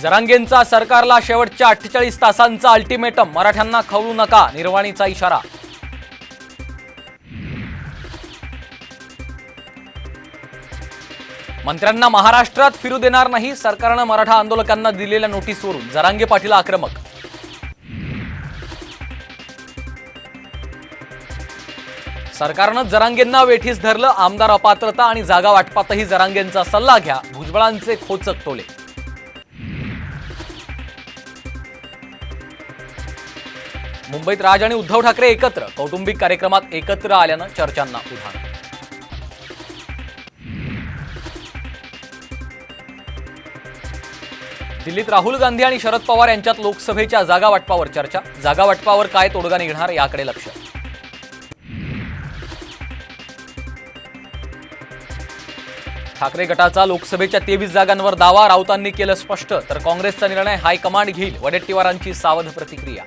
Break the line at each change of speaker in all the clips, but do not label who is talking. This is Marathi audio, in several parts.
जरांगेंचा सरकारला शेवटच्या 48 तासांचा अल्टिमेटम, मराठ्यांना खवळू नका, निर्वाणीचा इशारा. मंत्र्यांना महाराष्ट्रात फिरू देणार नाही, सरकारनं मराठा आंदोलकांना दिलेल्या नोटीसवरून जरांगे पाटील आक्रमक. सरकारनं जरांगेंना वेठीस धरलं, आमदार अपात्रता आणि जागा वाटपातही जरांगेंचा सल्ला घ्या, भुजबळांचे खोचक टोले. मुंबईत राज आणि उद्धव ठाकरे एकत्र, कौटुंबिक कार्यक्रमात एकत्र आल्यानं चर्चांना उधाण. दिल्लीत राहुल गांधी आणि शरद पवार यांच्यात लोकसभेच्या जागा वाटपावर चर्चा, जागा वाटपावर काय तोडगा निघणार याकडे लक्ष. ठाकरे गटाचा लोकसभेच्या 23 जागांवर दावा, राऊतांनी केलं स्पष्ट, तर काँग्रेसचा निर्णय हायकमांड घेईल, वडेट्टीवारांची सावध प्रतिक्रिया.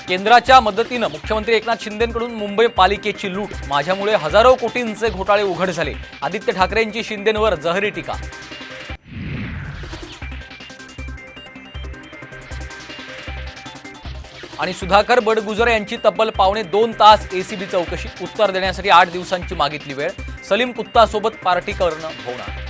केंद्राच्या मदतीनं मुख्यमंत्री एकनाथ शिंदेंकडून मुंबई पालिकेची लूट, माझ्यामुळे हजारो कोटींचे घोटाळे उघड झाले, आदित्य ठाकरेंची शिंदेंवर जहरी टीका. आणि सुधाकर बडगुजर यांची तब्बल 2.25 तास एसीबी चौकशी, उत्तर देण्यासाठी 8 दिवसांची मागितली वेळ, सलीम कुत्तासोबत पार्टी करणं होणार.